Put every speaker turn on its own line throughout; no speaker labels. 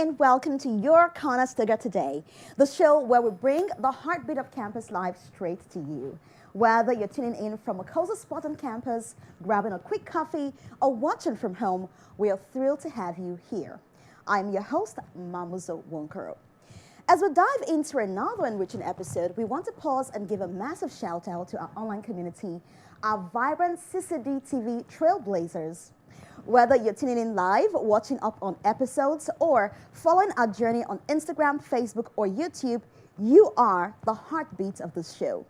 and welcome to your Conestoga Today, the show where we bring the heartbeat of campus life straight to you. Whether you're tuning in from a cozy spot on campus, grabbing a quick coffee, or watching from home, we are thrilled to have you here. I'm your host, Mamuzo Wonkoro. As we dive into another enriching episode, we want to pause and give a massive shout out to our online community, our vibrant CCD TV trailblazers. Whether you're tuning in live, watching up on episodes, or following our journey on Instagram, Facebook, or YouTube, you are the heartbeat of this show.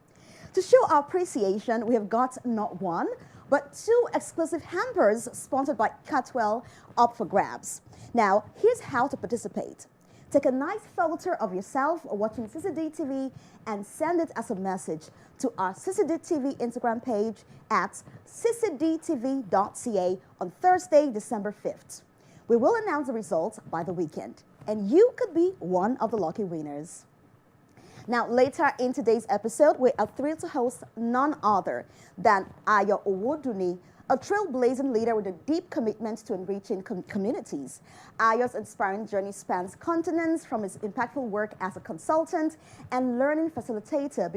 To show our appreciation, we have got not one, but two exclusive hampers sponsored by Catwell up for grabs. Now, here's how to participate. Take a nice photo of yourself watching CCD TV and send it as a message to our CCD TV Instagram page at ccdtv.ca on Thursday, December 5th. We will announce the results by the weekend, and you could be one of the lucky winners. Now, later in today's episode, we are thrilled to host none other than Owodunni, a trailblazing leader with a deep commitment to enriching communities. Ayo's inspiring journey spans continents, from his impactful work as a consultant and learning facilitator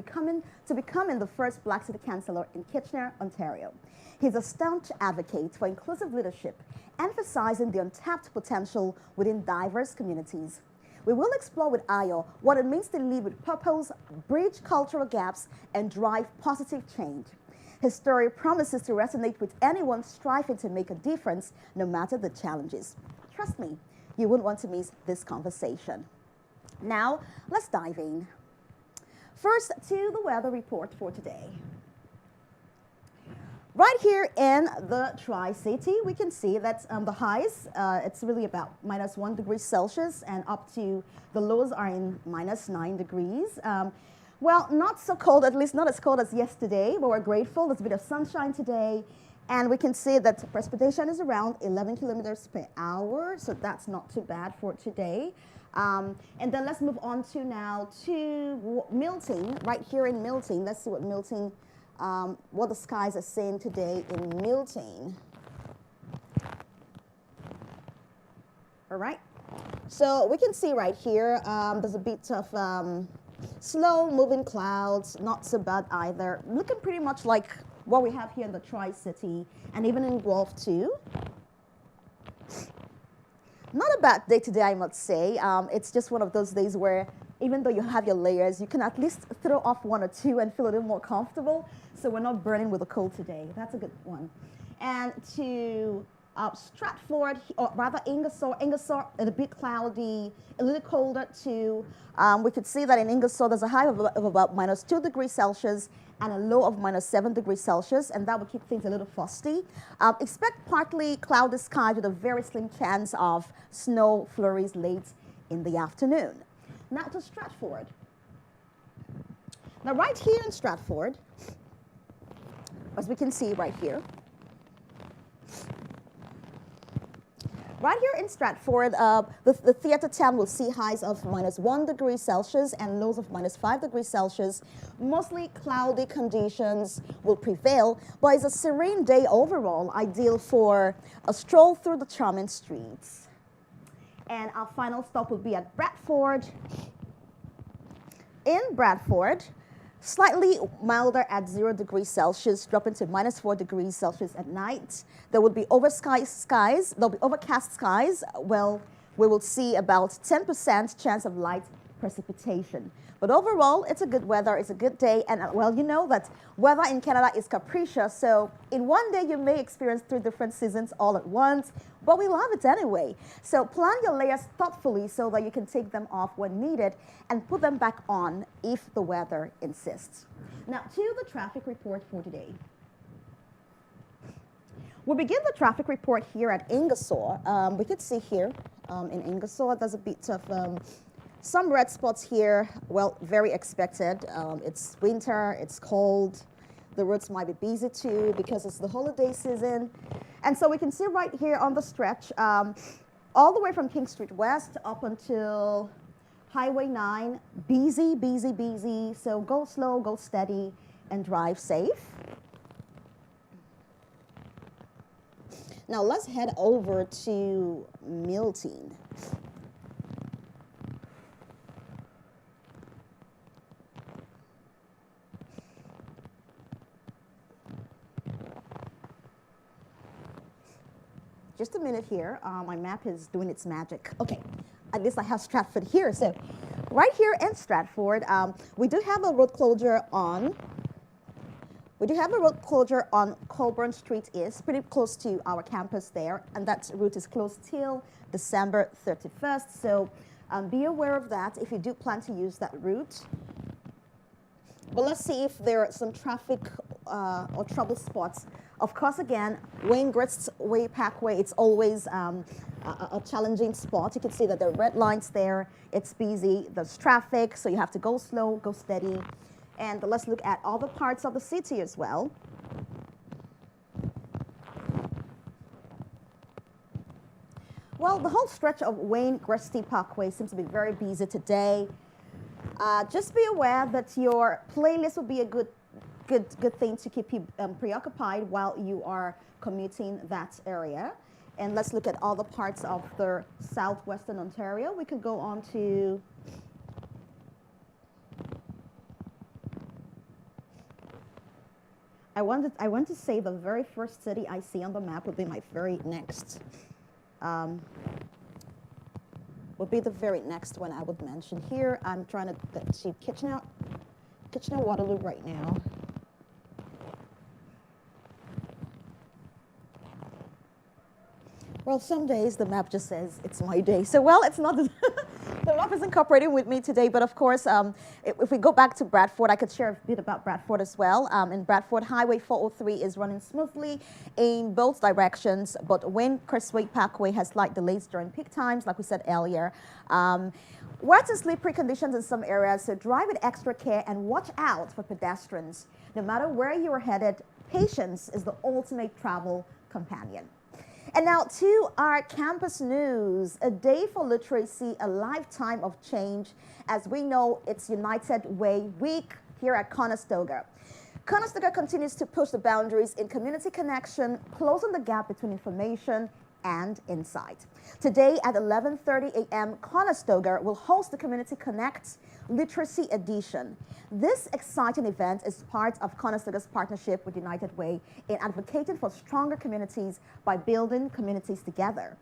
to becoming the first Black City Councilor in Kitchener, Ontario. He's a staunch advocate for inclusive leadership, emphasizing the untapped potential within diverse communities. We will explore with Ayo what it means to lead with purpose, bridge cultural gaps, and drive positive change. His story promises to resonate with anyone striving to make a difference, no matter the challenges. Trust me, you wouldn't want to miss this conversation. Now, let's dive in. First, to the weather report for today. Right here in the Tri-City, we can see that the highs, it's really about -1 degree Celsius, and up to the lows are in -9 degrees. Well, not so cold, at least not as cold as yesterday, but we're grateful. There's a bit of sunshine today, and we can see that precipitation is around 11 kilometers per hour, so that's not too bad for today. And then let's move on to now to Milton, right here in Milton. Let's see what Milton, what the skies are saying today in Milton. All right, so we can see right here, there's a bit of slow moving clouds, not so bad either. Looking pretty much like what we have here in the Tri-City and even in Guelph too. Not a bad day today, I must say. It's just one of those days where even though you have your layers, you can at least throw off one or two and feel a little more comfortable. So we're not burning with the cold today. That's a good one. And to Stratford, or rather Ingersoll, a bit cloudy, a little colder too. We could see that in Ingersoll there's a high of about -2 degrees Celsius and a low of -7 degrees Celsius, and that would keep things a little frosty. Expect partly cloudy skies with a very slim chance of snow flurries late in the afternoon. Now to Stratford. Now right here in Stratford, as we can see right here, right here in Stratford, the theatre town will see highs of -1 degree Celsius and lows of -5 degrees Celsius. Mostly cloudy conditions will prevail, but it's a serene day overall, ideal for a stroll through the charming streets. And our final stop will be at Bradford. In Bradford, slightly milder at 0 degrees Celsius, dropping to -4 degrees Celsius at night. There will be there'll be overcast skies. Well, we will see about 10% chance of light precipitation. But overall, it's a good weather, it's a good day, and well, you know that weather in Canada is capricious, so in one day you may experience 3 different seasons all at once, but we love it anyway. So plan your layers thoughtfully so that you can take them off when needed and put them back on if the weather insists. Now, to the traffic report for today. We'll begin the traffic report here at Ingersoll. We could see here in Ingersoll, there's a bit of some red spots here. Well, very expected. It's winter, it's cold. The roads might be busy too because it's the holiday season. And so we can see right here on the stretch, all the way from King Street West up until Highway 9, busy, busy, busy. So go slow, go steady, and drive safe. Now let's head over to Milton. just a minute here. My map is doing its magic. Okay, at least I have Stratford here. So right here in Stratford, we do have a road closure on Colburn Street East, pretty close to our campus there, and that route is closed till December 31st. So be aware of that if you do plan to use that route. But let's see if there are some traffic or trouble spots. Of course, again, Wayne Grist's Way Parkway, it's always a challenging spot. You can see that there are red lines there. It's busy. There's traffic, so you have to go slow, go steady. And let's look at other parts of the city as well. Well, the whole stretch of Wayne Gristy Parkway seems to be very busy today. Just be aware that your playlist will be a good thing to keep you preoccupied while you are commuting that area. And let's look at other parts of the southwestern Ontario. We could go on to I want to say the very first city I see on the map would be my very next. Would be the very next one I would mention here. I'm trying to get to Kitchener-Waterloo right now. Well, some days the map just says it's my day. So, well, it's not. The map isn't cooperating with me today, but of course, if we go back to Bradford, I could share a bit about Bradford as well. In Bradford, Highway 403 is running smoothly in both directions, but Wayne Crestway Parkway has slight delays during peak times, like we said earlier. Wet and slippery conditions in some areas, so drive with extra care and watch out for pedestrians. No matter where you are headed, patience is the ultimate travel companion. And now to our campus news, a day for literacy, a lifetime of change. As we know, it's United Way Week here at Conestoga. Conestoga continues to push the boundaries in community connection, closing the gap between information and insight. Today at 11:30 a.m., Conestoga will host the Community Connect Literacy Edition. This exciting event is part of Conestoga's partnership with United Way in advocating for stronger communities by building communities together.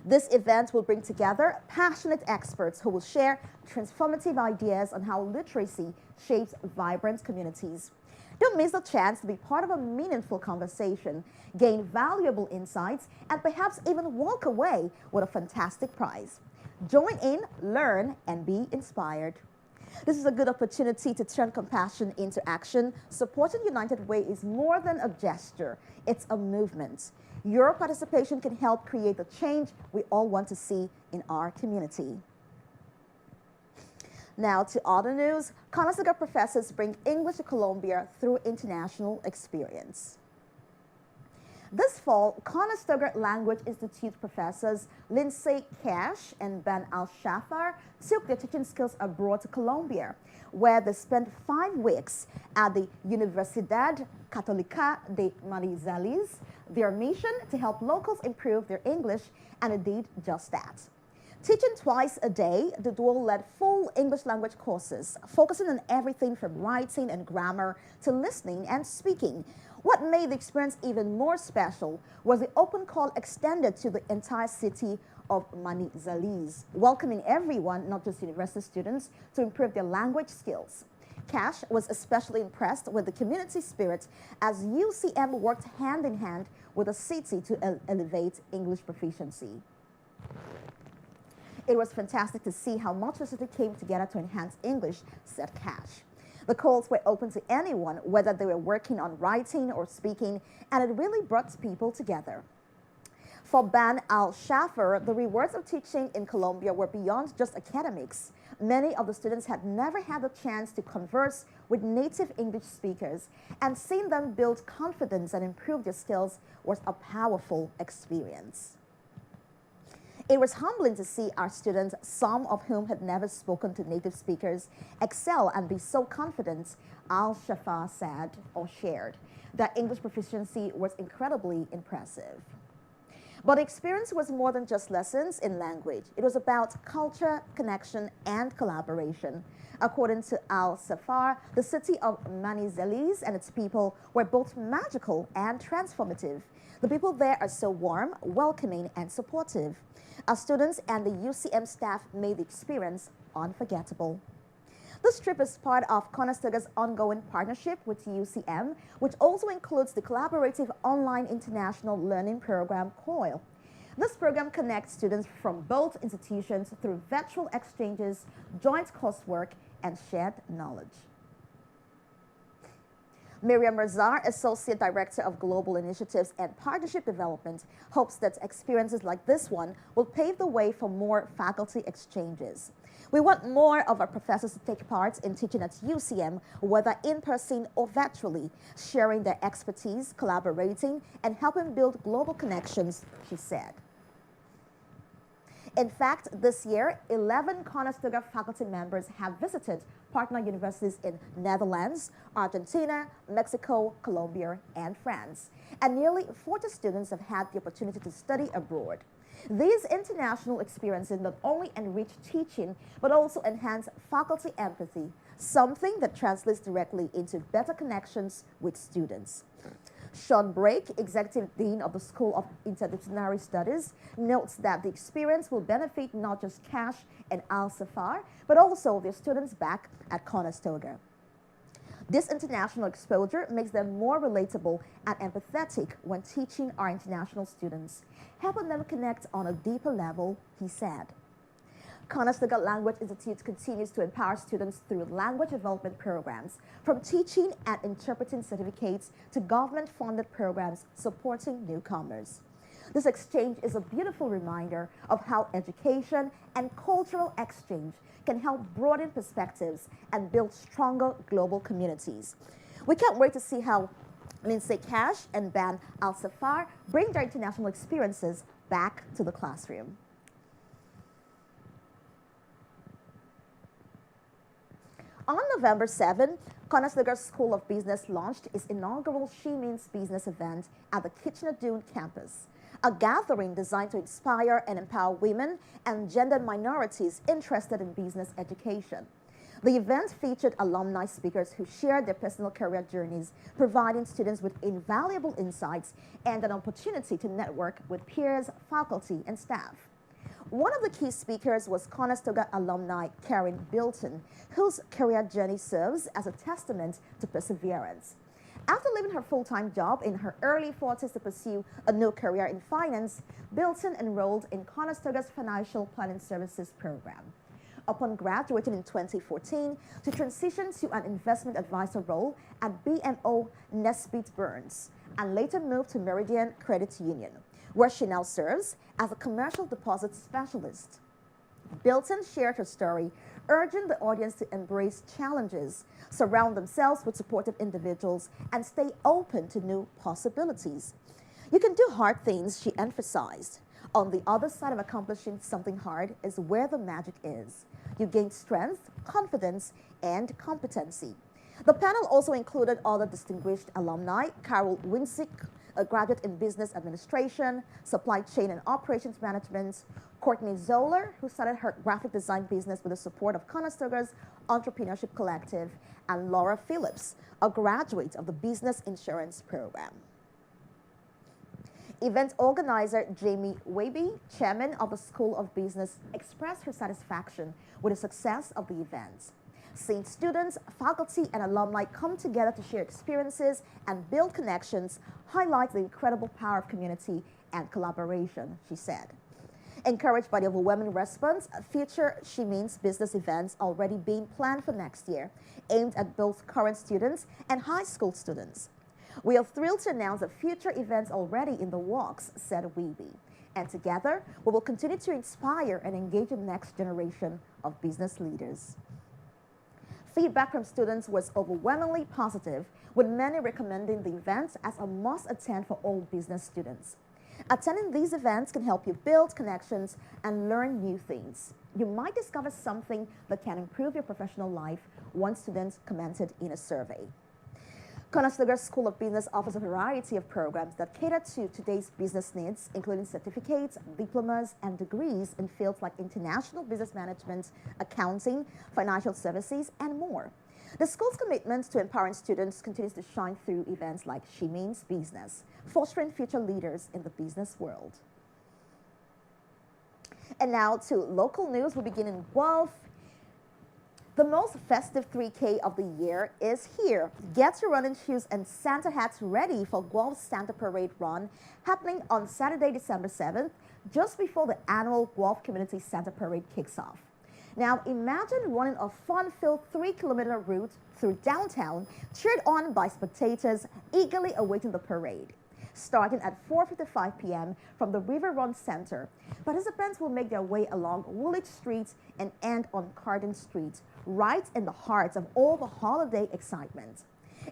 This event will bring together passionate experts who will share transformative ideas on how literacy shapes vibrant communities. Don't miss the chance to be part of a meaningful conversation, gain valuable insights, and perhaps even walk away with a fantastic prize. Join in, learn, and be inspired. This is a good opportunity to turn compassion into action. Supporting United Way is more than a gesture, it's a movement. Your participation can help create the change we all want to see in our community. Now to other news, Conestoga professors bring English to Colombia through international experience. This fall, Conestoga Language Institute professors Lindsay Cash and Ben Al-Shafar took their teaching skills abroad to Colombia, where they spent 5 weeks at the Universidad Católica de Manizales. Their mission to help locals improve their English, and indeed just that. Teaching twice a day, the duo led full English language courses, focusing on everything from writing and grammar to listening and speaking. What made the experience even more special was the open call extended to the entire city of Manizales, welcoming everyone, not just university students, to improve their language skills. Cash was especially impressed with the community spirit as UCM worked hand in hand with the city to elevate English proficiency. It was fantastic to see how much the city came together to enhance English, said Cash. The calls were open to anyone, whether they were working on writing or speaking, and it really brought people together. For Ben Al-Shafar, the rewards of teaching in Colombia were beyond just academics. Many of the students had never had the chance to converse with native English speakers, and seeing them build confidence and improve their skills was a powerful experience. It was humbling to see our students, some of whom had never spoken to native speakers, excel and be so confident. Al-Shafar said or shared that English proficiency was incredibly impressive. But the experience was more than just lessons in language. It was about culture, connection, and collaboration. According to Al Safar, the city of Manizelis and its people were both magical and transformative. The people there are so warm, welcoming, and supportive. Our students and the UCM staff made the experience unforgettable. This trip is part of Conestoga's ongoing partnership with UCM, which also includes the collaborative online international learning program COIL. This program connects students from both institutions through virtual exchanges, joint coursework, and shared knowledge. Miriam Razar, Associate Director of Global Initiatives and Partnership Development, hopes that experiences like this one will pave the way for more faculty exchanges. We want more of our professors to take part in teaching at UCM, whether in person or virtually, sharing their expertise, collaborating, and helping build global connections, she said. In fact, this year, 11 Conestoga faculty members have visited partner universities in Netherlands, Argentina, Mexico, Colombia, and France. And nearly 40 students have had the opportunity to study abroad. These international experiences not only enrich teaching, but also enhance faculty empathy, something that translates directly into better connections with students. Sean Brake, Executive Dean of the School of Interdisciplinary Studies, notes that the experience will benefit not just Cash and Al Safar, but also their students back at Conestoga. This international exposure makes them more relatable and empathetic when teaching our international students, helping them connect on a deeper level, he said. Conestoga Language Institute continues to empower students through language development programs, from teaching and interpreting certificates to government-funded programs supporting newcomers. This exchange is a beautiful reminder of how education and cultural exchange can help broaden perspectives and build stronger global communities. We can't wait to see how Lindsay Cash and Ban Al-Safar bring their international experiences back to the classroom. On November 7, Conestoga School of Business launched its inaugural She Means Business event at the Kitchener-Doon campus, a gathering designed to inspire and empower women and gender minorities interested in business education. The event featured alumni speakers who shared their personal career journeys, providing students with invaluable insights and an opportunity to network with peers, faculty, and staff. One of the key speakers was Conestoga alumni Karen Bilton, whose career journey serves as a testament to perseverance. After leaving her full-time job in her early 40s to pursue a new career in finance, Bilton enrolled in Conestoga's Financial Planning Services program. Upon graduating in 2014, she transitioned to an investment advisor role at BMO Nesbitt Burns, and later moved to Meridian Credit Union, where she now serves as a commercial deposit specialist. Bilton shared her story, urging the audience to embrace challenges, surround themselves with supportive individuals, and stay open to new possibilities. You can do hard things, she emphasized. On the other side of accomplishing something hard is where the magic is. You gain strength, confidence, and competency. The panel also included other distinguished alumni, Carol Winsick, a graduate in business administration, supply chain and operations management, Courtney Zoller, who started her graphic design business with the support of Conestoga's Entrepreneurship Collective, and Laura Phillips, a graduate of the Business Insurance Program. Event organizer Jamie Waby, chairman of the School of Business, expressed her satisfaction with the success of the event. Seeing students, faculty, and alumni come together to share experiences and build connections highlights the incredible power of community and collaboration, she said. Encouraged by the overwhelming response, future She Means Business events already being planned for next year, aimed at both current students and high school students. We are thrilled to announce that future events already in the works, said Weeby. And together, we will continue to inspire and engage the next generation of business leaders. Feedback from students was overwhelmingly positive, with many recommending the events as a must-attend for all business students. Attending these events can help you build connections and learn new things. You might discover something that can improve your professional life, one student commented in a survey. Conestoga School of Business offers a variety of programs that cater to today's business needs, including certificates, diplomas, and degrees in fields like international business management, accounting, financial services, and more. The school's commitment to empowering students continues to shine through events like She Means Business, fostering future leaders in the business world. And now to local news. We begin in Guelph. The most festive 3K of the year is here. Get your running shoes and Santa hats ready for Guelph's Santa Parade Run, happening on Saturday, December 7th, just before the annual Guelph Community Santa Parade kicks off. Now, imagine running a fun-filled 3-kilometer route through downtown, cheered on by spectators eagerly awaiting the parade. Starting at 4:55 p.m. from the River Run Center, participants will make their way along Woolwich Street and end on Carden Street, right in the heart of all the holiday excitement.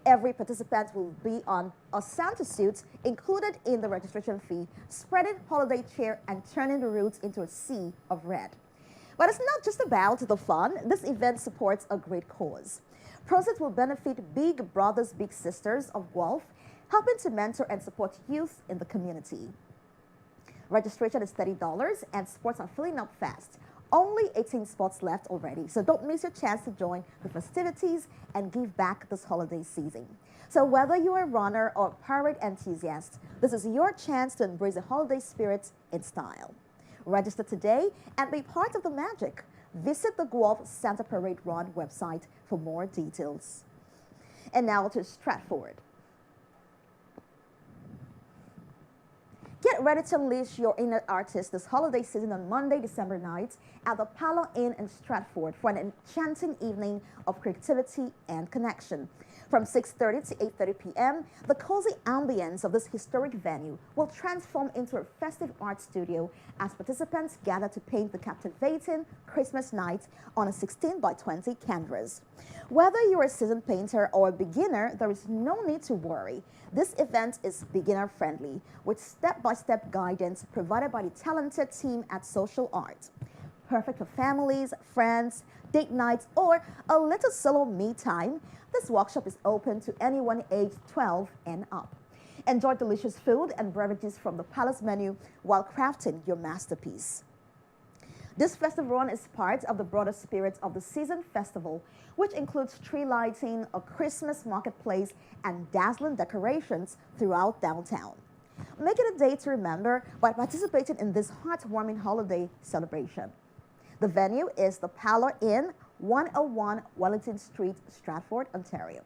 Every participant will be on a Santa suit included in the registration fee, spreading holiday cheer and turning the route into a sea of red. But it's not just about the fun. This event supports a great cause. Proceeds will benefit Big Brothers Big Sisters of Guelph, helping to mentor and support youth in the community. Registration is $30 and spots are filling up fast. Only 18 spots left already, so don't miss your chance to join the festivities and give back this holiday season. So whether you're a runner or a parade enthusiast, this is your chance to embrace the holiday spirit in style. Register today and be part of the magic. Visit the Guelph Santa Parade Run website for more details. And now to Stratford. Get ready to unleash your inner artist this holiday season on Monday, December 9th at the Palo Inn in Stratford for an enchanting evening of creativity and connection. From 6:30 to 8:30 p.m., the cozy ambience of this historic venue will transform into a festive art studio as participants gather to paint the captivating Christmas night on a 16 by 20 canvas. Whether you're a seasoned painter or a beginner, there is no need to worry. This event is beginner-friendly, with step-by-step guidance provided by the talented team at Social Art. Perfect for families, friends, date nights, or a little solo me time, this workshop is open to anyone aged 12 and up. Enjoy delicious food and beverages from the palace menu while crafting your masterpiece. This festive run is part of the broader spirit of the season festival, which includes tree lighting, a Christmas marketplace, and dazzling decorations throughout downtown. Make it a day to remember by participating in this heartwarming holiday celebration. The venue is the Palo Inn, 101 Wellington Street, Stratford, Ontario.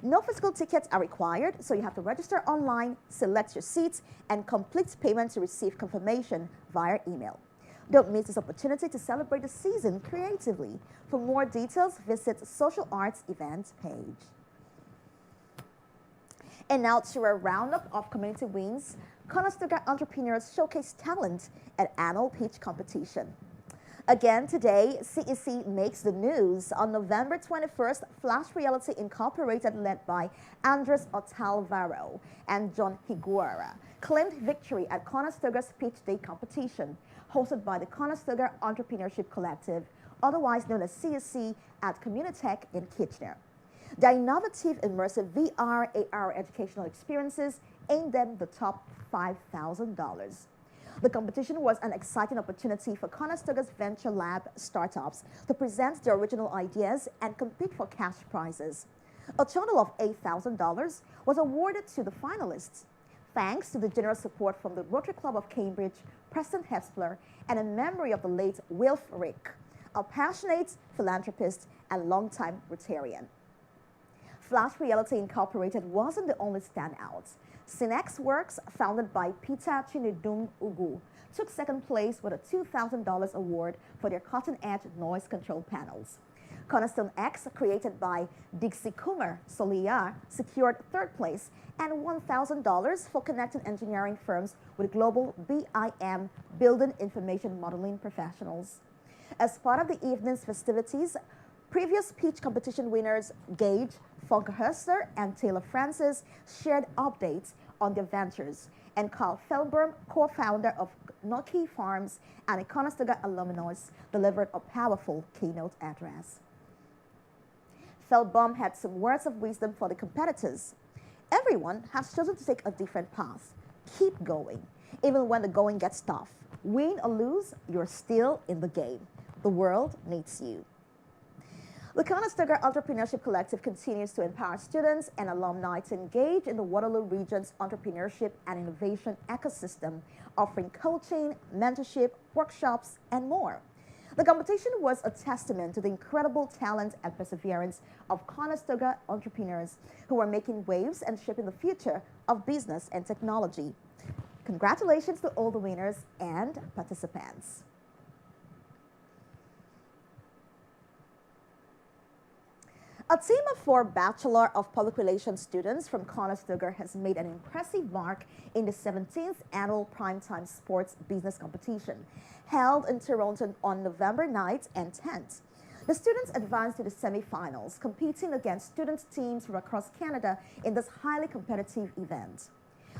No physical tickets are required, so you have to register online, select your seats, and complete payment to receive confirmation via email. Don't miss this opportunity to celebrate the season creatively. For more details, visit Social Arts events page. And now to a roundup of community wins. Conestoga entrepreneurs showcase talent at annual pitch competition. Again today, CEC makes the news. On November 21st, Flash Reality Incorporated, led by Andres Otalvaro and John Higuera, claimed victory at Conestoga's Pitch Day competition, hosted by the Conestoga Entrepreneurship Collective, otherwise known as CEC, at Communitech in Kitchener. Their innovative, immersive VR/AR educational experiences aimed them the top $5,000. The competition was an exciting opportunity for Conestoga's Venture Lab startups to present their original ideas and compete for cash prizes. A total of $8,000 was awarded to the finalists, thanks to the generous support from the Rotary Club of Cambridge, Preston Hespler, and in memory of the late Wilf Rick, a passionate philanthropist and longtime Rotarian. Flash Reality Incorporated wasn't the only standout. Cinex Works, founded by Peter Chinedum Ugu, took second place with a $2,000 award for their cutting-edge noise control panels. Cornerstone X, created by Dixie Kumar Soliar, secured third place and $1,000 for connecting engineering firms with global BIM, Building Information Modeling professionals. As part of the evening's festivities, previous pitch competition winners Gage Funkhurster and Taylor Francis shared updates on their ventures, and Carl Felberm, co-founder of Noki Farms and a Conestoga alumnus, delivered a powerful keynote address. Felberm had some words of wisdom for the competitors. Everyone has chosen to take a different path. Keep going, even when the going gets tough. Win or lose, you're still in the game. The world needs you. The Conestoga Entrepreneurship Collective continues to empower students and alumni to engage in the Waterloo region's entrepreneurship and innovation ecosystem, offering coaching, mentorship, workshops, and more. The competition was a testament to the incredible talent and perseverance of Conestoga entrepreneurs who are making waves and shaping the future of business and technology. Congratulations to all the winners and participants. A team of 4 Bachelor of Public Relations students from Conestoga has made an impressive mark in the 17th Annual Primetime Sports Business Competition, held in Toronto on November 9th and 10th. The students advanced to the semi-finals, competing against student teams from across Canada in this highly competitive event.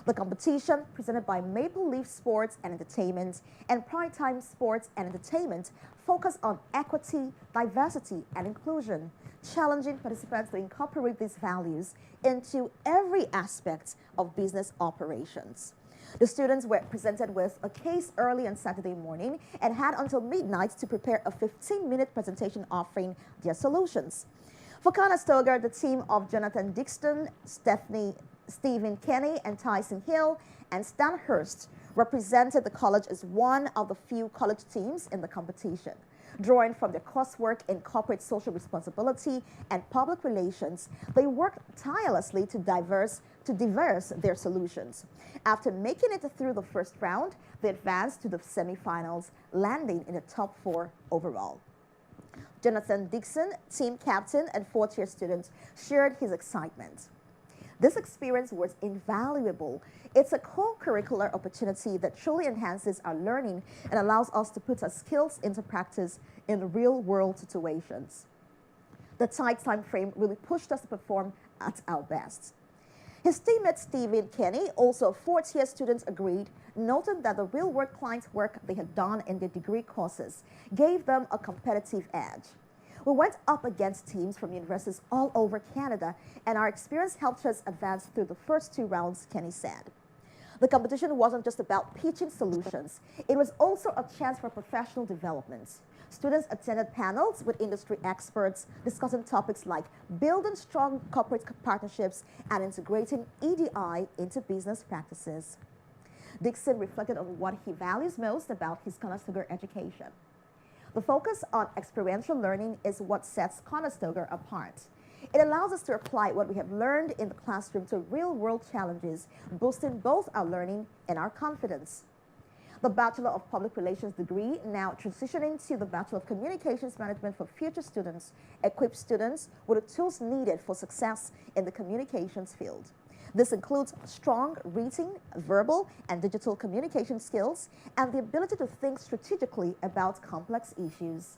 The competition, presented by Maple Leaf Sports and Entertainment and Primetime Sports and Entertainment, focused on equity, diversity, and inclusion, challenging participants to incorporate these values into every aspect of business operations. The students were presented with a case early on Saturday morning and had until midnight to prepare a 15-minute presentation offering their solutions. For Conestoga, the team of Jonathan Dixon, Stephen Kenny, and Tyson Hill, and Stan Hurst represented the college as one of the few college teams in the competition. Drawing from their coursework in corporate social responsibility and public relations, they worked tirelessly to diverse their solutions. After making it through the first round, they advanced to the semifinals, landing in the top 4 overall. Jonathan Dixon, team captain and fourth-year student, shared his excitement. This experience was invaluable. It's a co-curricular opportunity that truly enhances our learning and allows us to put our skills into practice in real-world situations. The tight time frame really pushed us to perform at our best. His teammate Stephen Kenny, also a fourth-year student, agreed, noting that the real-world client work they had done in their degree courses gave them a competitive edge. We went up against teams from universities all over Canada, and our experience helped us advance through the first 2 rounds, Kenny said. The competition wasn't just about pitching solutions. It was also a chance for professional development. Students attended panels with industry experts discussing topics like building strong corporate partnerships and integrating EDI into business practices. Dixon reflected on what he values most about his Conestoga education. The focus on experiential learning is what sets Conestoga apart. It allows us to apply what we have learned in the classroom to real-world challenges, boosting both our learning and our confidence. The Bachelor of Public Relations degree, now transitioning to the Bachelor of Communications Management for future students, equips students with the tools needed for success in the communications field. This includes strong reading, verbal, and digital communication skills, and the ability to think strategically about complex issues.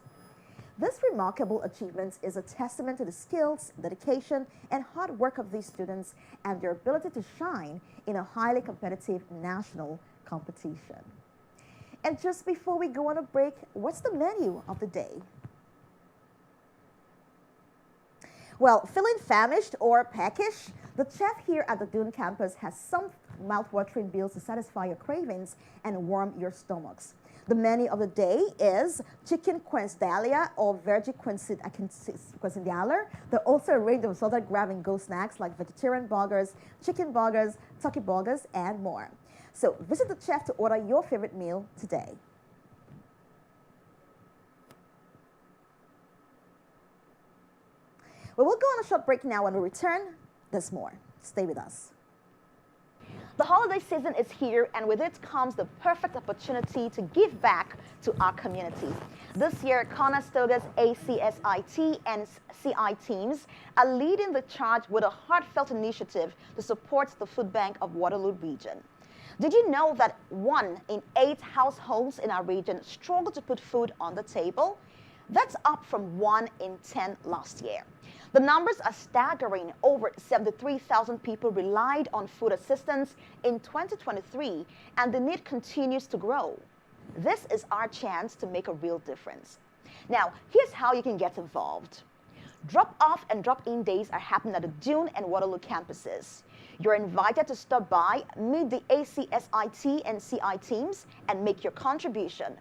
This remarkable achievement is a testament to the skills, dedication, and hard work of these students and their ability to shine in a highly competitive national competition. And just before we go on a break, what's the menu of the day? Well, feeling famished or peckish? The chef here at the Dune campus has some mouth-watering meals to satisfy your cravings and warm your stomachs. The menu of the day is chicken quesadilla or veggie quesadilla. There are also a range of assorted grab-and-go snacks like vegetarian burgers, chicken burgers, turkey burgers, and more. So visit the chef to order your favorite meal today. We will go on a short break now. When we return, there's more. Stay with us. The holiday season is here, and with it comes the perfect opportunity to give back to our community. This year, Conestoga's ACSIT and CI teams are leading the charge with a heartfelt initiative to support the food bank of Waterloo region. Did you know that 1 in 8 households in our region struggle to put food on the table? That's up from 1 in 10 last year. The numbers are staggering. Over 73,000 people relied on food assistance in 2023, and the need continues to grow. This is our chance to make a real difference. Now, here's how you can get involved. Drop-off and drop-in days are happening at the Dune and Waterloo campuses. You're invited to stop by, meet the ACSIT and CI teams, and make your contribution.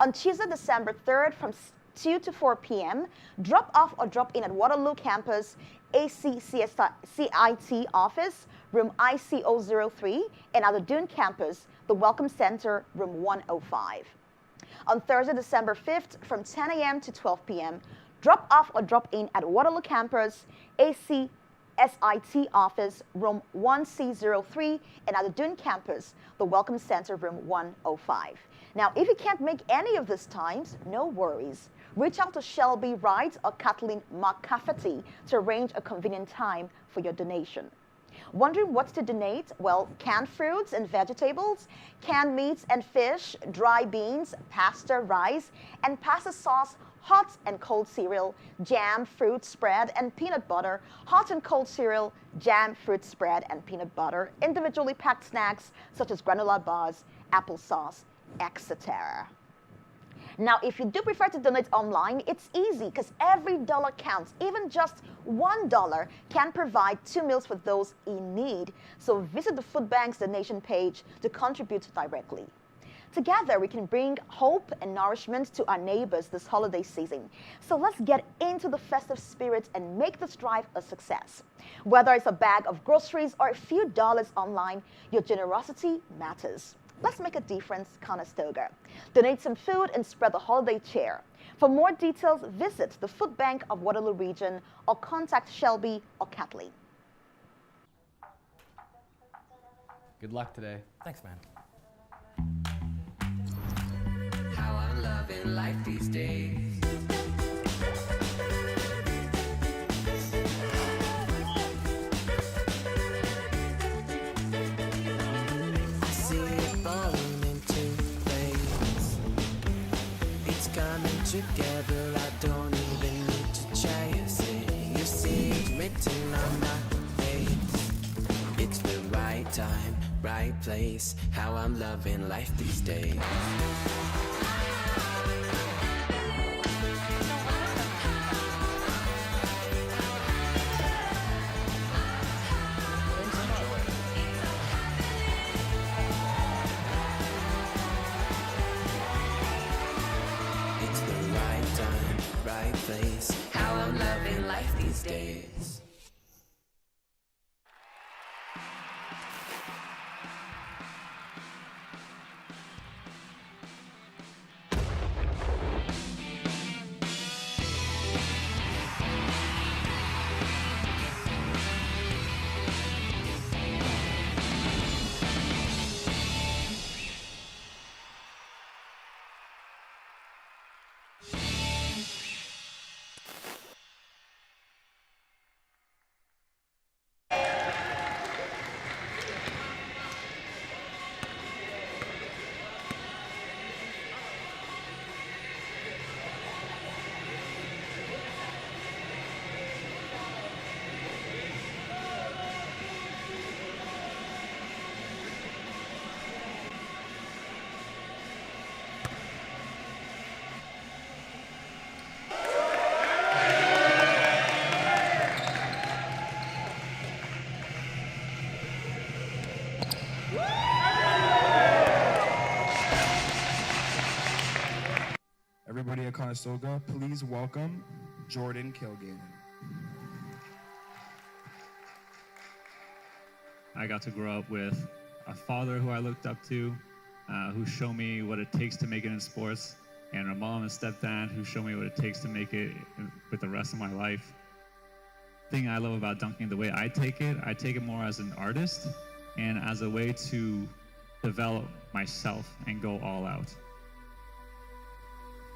On Tuesday, December 3rd from 2 to 4 p.m., drop off or drop in at Waterloo Campus, ACCIT office, room IC003, and at the Dune Campus, the Welcome Center, room 105. On Thursday, December 5th from 10 a.m. to 12 p.m., drop off or drop in at Waterloo Campus, ACSIT office, room 1C03, and at the Dune Campus, the Welcome Center, room 105. Now, if you can't make any of these times, no worries. Reach out to Shelby Wright or Kathleen McCafferty to arrange a convenient time for your donation. Wondering what to donate? Well, canned fruits and vegetables, canned meats and fish, dry beans, pasta, rice, and pasta sauce, hot and cold cereal, jam, fruit spread, and peanut butter, hot and cold cereal, jam, fruit spread, and peanut butter, individually packed snacks such as granola bars, applesauce, etc. Now, if you do prefer to donate online, it's easy because every dollar counts. Even just $1 can provide 2 meals for those in need. So visit the Food Bank's donation page to contribute directly. Together, we can bring hope and nourishment to our neighbors this holiday season. So let's get into the festive spirit and make this drive a success. Whether it's a bag of groceries or a few dollars online, your generosity matters. Let's make a difference, Conestoga. Donate some food and spread the holiday cheer. For more details, visit the Food Bank of Waterloo Region or contact Shelby or Kathleen.
Good luck today.
Thanks, man.
How I'm loving life these days. I see it falling into place. It's coming together. I don't even need to chase it. You see it written on my face. It's the right time, right place. How I'm loving life these days. It's the right time, right place. How I'm loving life these days.
Everybody at Conestoga, please welcome Jordan Kilgannon.
I got to grow up with a father who I looked up to, who showed me what it takes to make it in sports, and a mom and stepdad who showed me what it takes to make it with the rest of my life. The thing I love about dunking, the way I take it more as an artist and as a way to develop myself and go all out.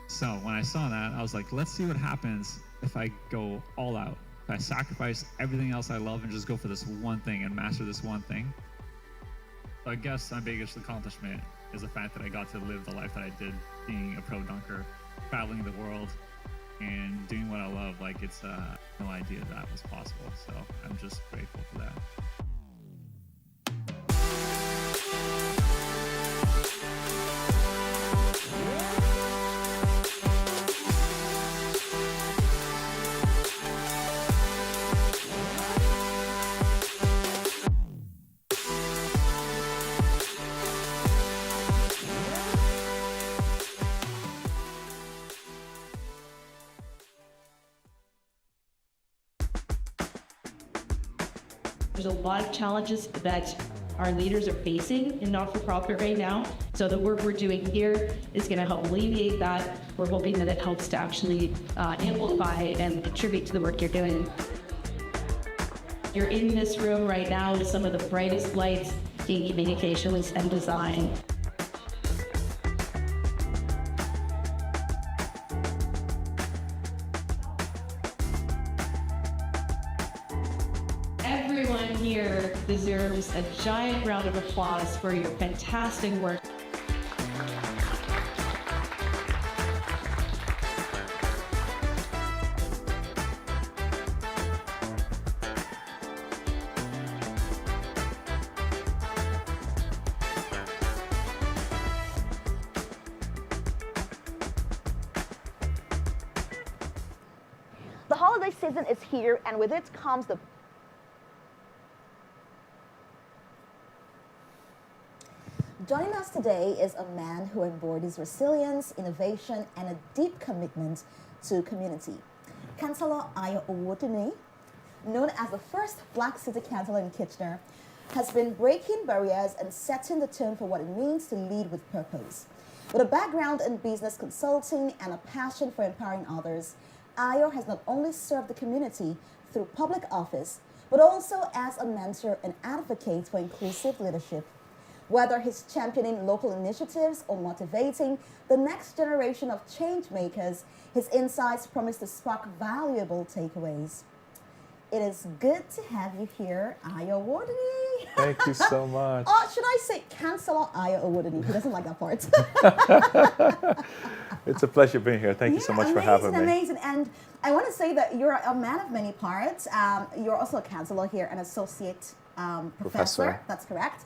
So when I saw that, I was like, let's see what happens if I go all out. If I sacrifice everything else I love and just go for this one thing and master this one thing. So I guess my biggest accomplishment is the fact that I got to live the life that I did, being a pro dunker, traveling the world, and doing what I love. Like, it's no idea that was possible. So I'm just grateful for that.
There's a lot of challenges that our leaders are facing in not-for-profit right now. So the work we're doing here is going to help alleviate that. We're hoping that it helps to actually amplify and contribute to the work you're doing. You're in this room right now with some of the brightest lights in communications and design. Everyone here deserves a giant round of applause for your fantastic work.
The holiday season is here, and with it comes the Joining us today is a man who embodies resilience, innovation, and a deep commitment to community. Councilor Owodunni, known as the first Black City Councilor in Kitchener, has been breaking barriers and setting the tone for what it means to lead with purpose. With a background in business consulting and a passion for empowering others, Ayo has not only served the community through public office, but also as a mentor and advocate for inclusive leadership. Whether he's championing local initiatives or motivating the next generation of change makers, his insights promise to spark valuable takeaways. It is good to have you here, Owodunni.
Thank you so much.
Should I say Councilor Owodunni? He doesn't like that part.
It's a pleasure being here. Thank you so much for having me.
Amazing. And I want to say that you're a man of many parts. You're also a councilor here, an associate professor. That's correct.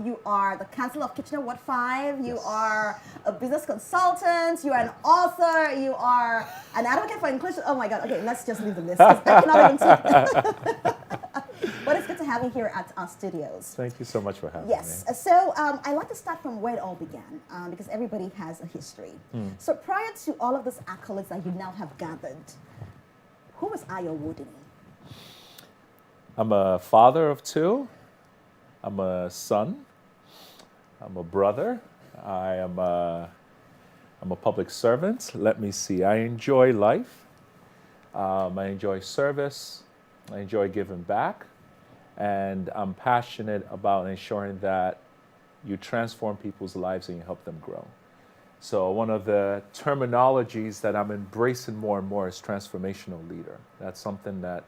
You are the Councilor of Kitchener Ward 5. You are a business consultant. You are an author. You are an advocate for inclusion. Oh my God. Okay, let's just leave the list. 'Cause I cannot even take But it's good to have you here at our studios.
Thank you so much for having me.
Yes. So I like to start from where it all began because everybody has a history. So prior to all of these accolades that you now have gathered, who was Owodunni?
I'm a father of two. I'm a son. I'm a brother. I'm a public servant. Let me see. I enjoy life. I enjoy service. I enjoy giving back. And I'm passionate about ensuring that you transform people's lives and you help them grow. So one of the terminologies that I'm embracing more and more is transformational leader. That's something that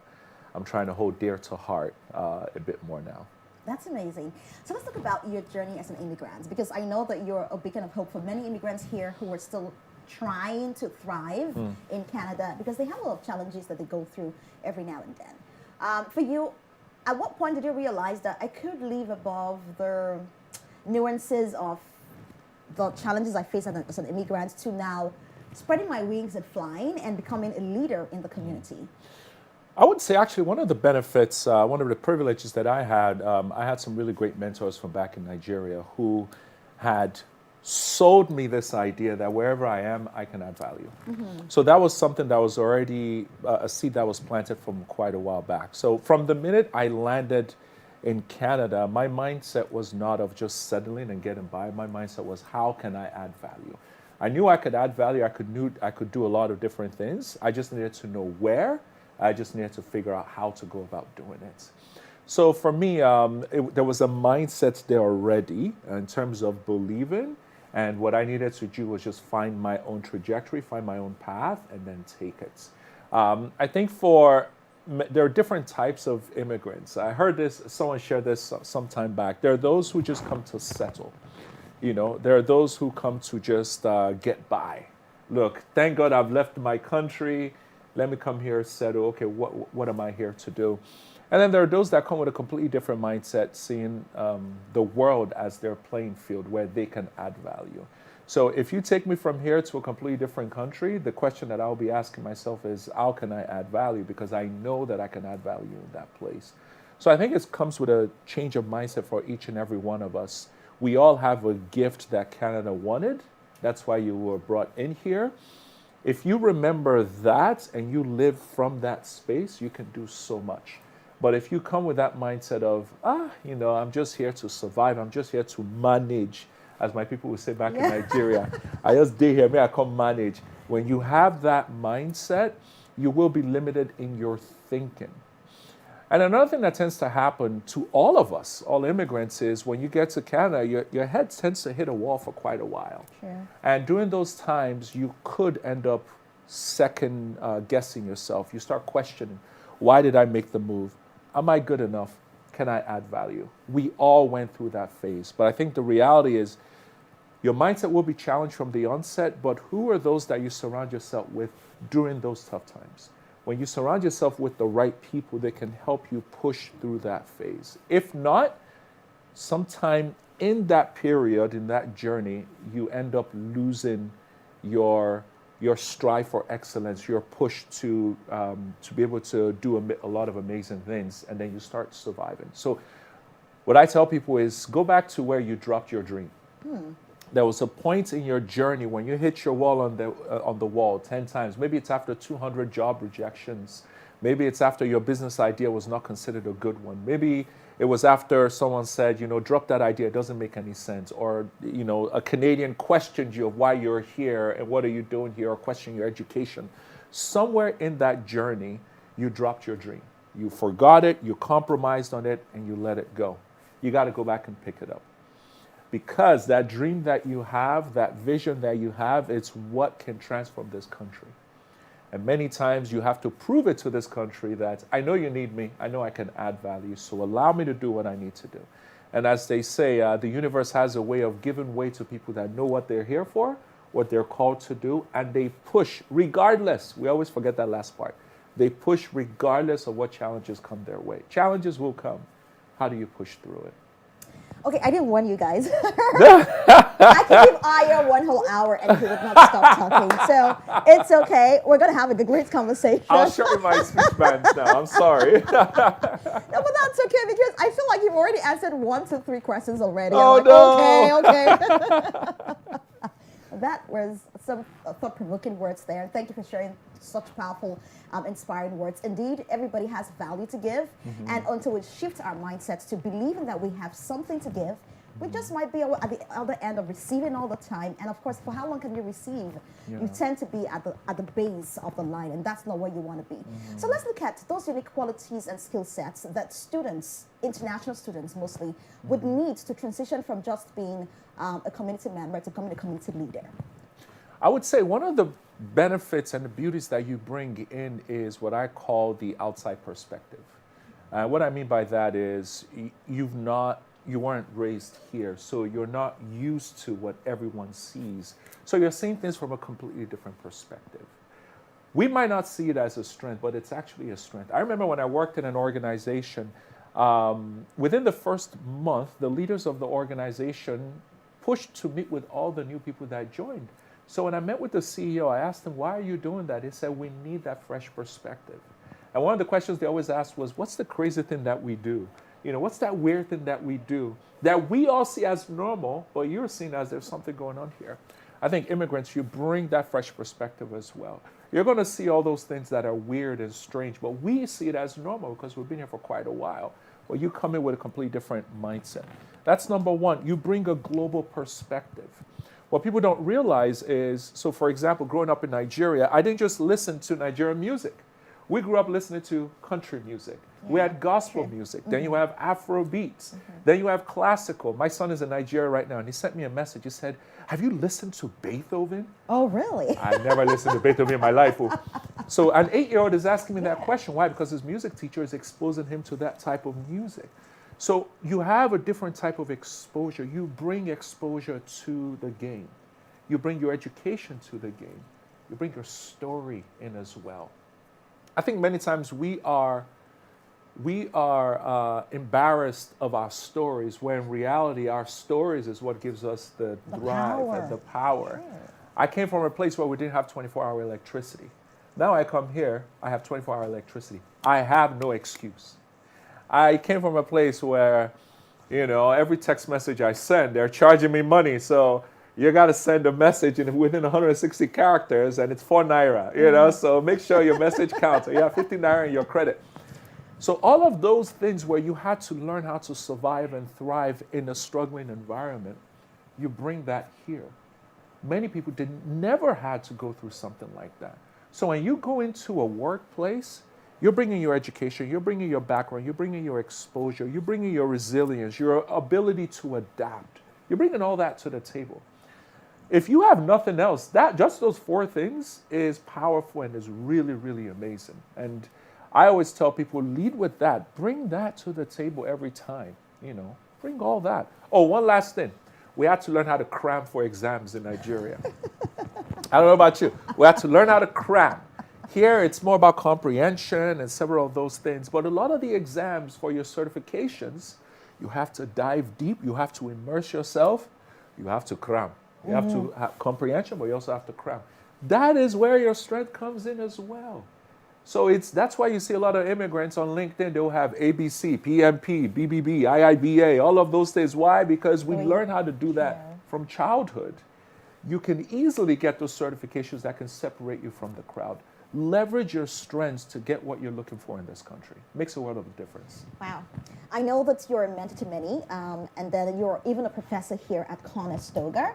I'm trying to hold dear to heart a bit more now.
That's amazing. So let's talk about your journey as an immigrant, because I know that you're a beacon of hope for many immigrants here who are still trying to thrive in Canada, because they have a lot of challenges that they go through every now and then. For you, at what point did you realize that I could live above the nuances of the challenges I face as an immigrant to now spreading my wings and flying and becoming a leader in the community?
I would say actually one of the benefits, one of the privileges that I had some really great mentors from back in Nigeria who had sold me this idea that wherever I am, I can add value. So that was something that was already a seed that was planted from quite a while back. So from the minute I landed in Canada, my mindset was not of just settling and getting by. My mindset was, how can I add value? I knew I could add value. I could do a lot of different things. I just needed to know where. I just needed to figure out how to go about doing it. So for me, there was a mindset there already in terms of believing, and what I needed to do was just find my own trajectory, find my own path, and then take it. I think there are different types of immigrants. I heard someone shared this some time back. There are those who just come to settle. There are those who come to just get by. Look, thank God I've left my country. Let me come here, settle. Okay, what am I here to do? And then there are those that come with a completely different mindset, seeing the world as their playing field where they can add value. So if you take me from here to a completely different country, the question that I'll be asking myself is, how can I add value? Because I know that I can add value in that place. So I think it comes with a change of mindset for each and every one of us. We all have a gift that Canada wanted. That's why you were brought in here. If you remember that and you live from that space, you can do so much. But if you come with that mindset of, I'm just here to survive, I'm just here to manage, as my people would say back in Nigeria, I just did here, I come manage. When you have that mindset, you will be limited in your thinking. And another thing that tends to happen to all of us, all immigrants, is when you get to Canada, your head tends to hit a wall for quite a while.
Sure.
And during those times, you could end up second guessing yourself. You start questioning, why did I make the move? Am I good enough? Can I add value? We all went through that phase. But I think the reality is your mindset will be challenged from the onset, but who are those that you surround yourself with during those tough times? When you surround yourself with the right people, they can help you push through that phase. If not, sometime in that period, in that journey, you end up losing your strive for excellence, your push to be able to do a lot of amazing things, and then you start surviving. So what I tell people is go back to where you dropped your dream. There was a point in your journey when you hit your wall on the wall 10 times. Maybe it's after 200 job rejections. Maybe it's after your business idea was not considered a good one. Maybe it was after someone said, drop that idea, it doesn't make any sense. Or, a Canadian questioned you of why you're here and what are you doing here, or questioned your education. Somewhere in that journey, you dropped your dream. You forgot it, you compromised on it, and you let it go. You got to go back and pick it up. Because that dream that you have, that vision that you have, it's what can transform this country. And many times you have to prove it to this country that I know you need me, I know I can add value, so allow me to do what I need to do. And as they say, the universe has a way of giving way to people that know what they're here for, what they're called to do, and they push regardless. We always forget that last part. They push regardless of what challenges come their way. Challenges will come. How do you push through it?
Okay, I didn't warn you guys. I could give Aya 1 whole hour and he would not stop talking. So it's okay. We're going to have a great conversation.
I'll show you my speech bands now. I'm sorry.
No, but that's okay because I feel like you've already answered 1 to 3 questions already.
Oh,
I'm like, okay. That was some thought-provoking words there. Thank you for sharing such powerful, inspiring words. Indeed, everybody has value to give. And until we shift our mindsets to believing that we have something to give, we just might be at the other end of receiving all the time. And of course, for how long can you receive?
Yeah.
You tend to be at the base of the line, and that's not where you want to be. So let's look at those unique qualities and skill sets that students, international students mostly, would need to transition from just being a community member to becoming a community leader.
I would say one of the benefits and the beauties that you bring in is what I call the outside perspective. What I mean by that is you weren't raised here, so you're not used to what everyone sees. So you're seeing things from a completely different perspective. We might not see it as a strength, but it's actually a strength. I remember when I worked in an organization, within the first month, the leaders of the organization pushed to meet with all the new people that joined. So when I met with the CEO, I asked him, why are you doing that? He said, we need that fresh perspective. And one of the questions they always asked was, what's the crazy thing that we do? What's that weird thing that we do that we all see as normal, but you're seeing as there's something going on here? I think immigrants, you bring that fresh perspective as well. You're going to see all those things that are weird and strange, but we see it as normal because we've been here for quite a while. Well, you come in with a completely different mindset. That's number one. You bring a global perspective. What people don't realize is, so for example, growing up in Nigeria, I didn't just listen to Nigerian music. We grew up listening to country music. We had gospel music. Then you have Afro beats. Then you have classical. My son is in Nigeria right now, and he sent me a message. He said, have you listened to Beethoven?
Oh, really?
I never listened to Beethoven in my life. So an 8-year-old is asking me that question. Why? Because his music teacher is exposing him to that type of music. So you have a different type of exposure. You bring exposure to the game. You bring your education to the game. You bring your story in as well. I think many times we are embarrassed of our stories, where in reality our stories is what gives us the drive and the power. Sure. I came from a place where we didn't have 24-hour electricity. Now I come here, I have 24-hour electricity. I have no excuse. I came from a place where, every text message I send, they're charging me money. So you got to send a message within 160 characters, and it's 4 naira, so make sure your message counts. You have 50 naira in your credit. So all of those things where you had to learn how to survive and thrive in a struggling environment, you bring that here. Many people never had to go through something like that. So when you go into a workplace, you're bringing your education, you're bringing your background, you're bringing your exposure, you're bringing your resilience, your ability to adapt. You're bringing all that to the table. If you have nothing else, that just those 4 things is powerful and is really, really amazing. And I always tell people, lead with that. Bring that to the table every time, bring all that. Oh, one last thing. We had to learn how to cram for exams in Nigeria. I don't know about you. We had to learn how to cram. Here, it's more about comprehension and several of those things. But a lot of the exams for your certifications, you have to dive deep. You have to immerse yourself. You have to cram. You have to have comprehension, but you also have to cram. That is where your strength comes in as well. So that's why you see a lot of immigrants on LinkedIn. They'll have ABC, PMP, BBB, IIBA, all of those things. Why? Because we learn how to do that from childhood. You can easily get those certifications that can separate you from the crowd. Leverage your strengths to get what you're looking for in this country. Makes a world of a difference.
Wow. I know that you're a mentor to many, and then you're even a professor here at Conestoga.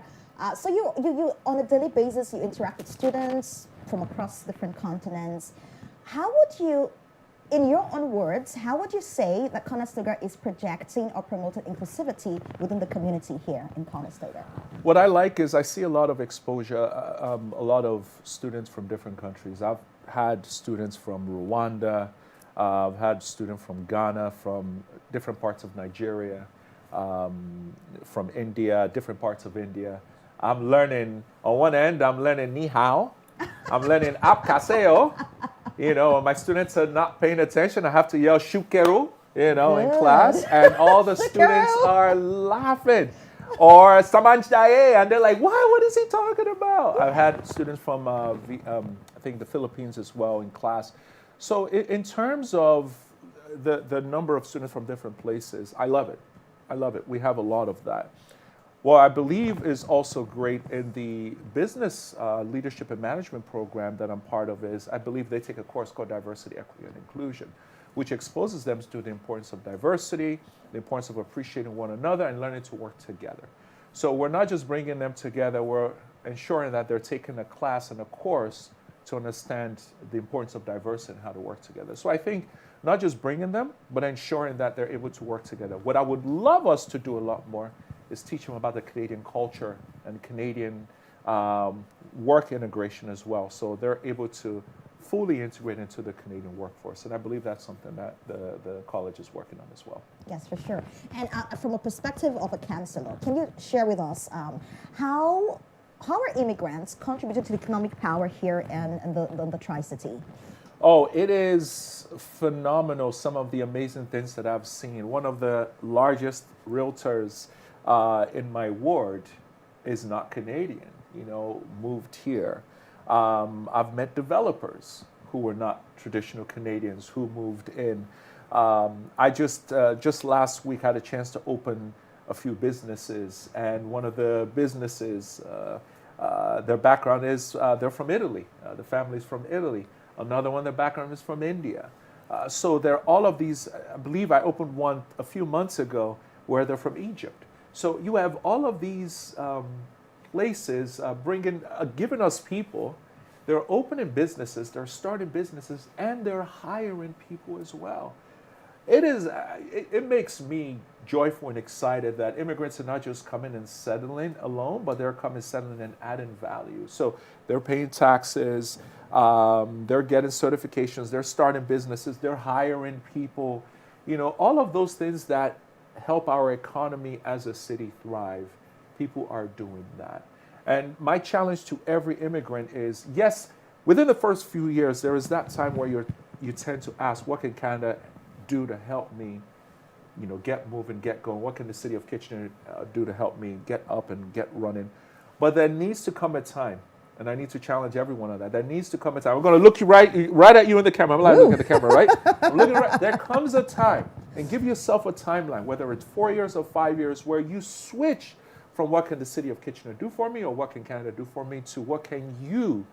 So you on a daily basis, you interact with students from across different continents. How would you, in your own words, how would you say that Conestoga is projecting or promoting inclusivity within the community here in Conestoga?
What I like is I see a lot of exposure, a lot of students from different countries. I've had students from Rwanda, I've had students from Ghana, from different parts of Nigeria, from India, different parts of India. I'm learning, on one end, I'm learning ni hao, I'm learning apkaseo. My students are not paying attention. I have to yell shukeru, in class, and all the students are laughing. Or samanchaye, and they're like, what is he talking about? I've had students from, I think, the Philippines as well in class. So in terms of the number of students from different places, I love it. I love it. We have a lot of that. What I believe is also great in the business leadership and management program that I'm part of is I believe they take a course called Diversity, Equity, and Inclusion, which exposes them to the importance of diversity, the importance of appreciating one another, and learning to work together. So we're not just bringing them together, we're ensuring that they're taking a class and a course to understand the importance of diversity and how to work together. So I think not just bringing them, but ensuring that they're able to work together. What I would love us to do a lot more is teach them about the Canadian culture and Canadian work integration as well. So they're able to fully integrate into the Canadian workforce. And I believe that's something that the college is working on as well.
Yes, for sure. And from a perspective of a councillor, can you share with us how are immigrants contributing to the economic power here in the Tri-City?
Oh, it is phenomenal, some of the amazing things that I've seen. One of the largest realtors in my ward is not Canadian, moved here. I've met developers who were not traditional Canadians who moved in. I just last week had a chance to open a few businesses, and one of the businesses, their background is they're from Italy. The family's from Italy. Another one, their background is from India. So there are all of these. I believe I opened one a few months ago where they're from Egypt. So you have all of these places giving us people. They're opening businesses, they're starting businesses, and they're hiring people as well. It makes me joyful and excited that immigrants are not just coming and settling alone, but they're coming, settling, and adding value. So they're paying taxes, they're getting certifications, they're starting businesses, they're hiring people. All of those things that help our economy as a city thrive, people are doing that. And my challenge to every immigrant is, yes, within the first few years, there is that time where you tend to ask, what can Canada do to help me, get moving, get going? What can the city of Kitchener do to help me get up and get running? But there needs to come a time, and I need to challenge everyone on that. There needs to come a time. I'm going to look you right at you in the camera. I'm looking at the camera, right? I'm looking right. There comes a time, and give yourself a timeline, whether it's 4 years or 5 years, where you switch from what can the city of Kitchener do for me, or what can Canada do for me, to what can you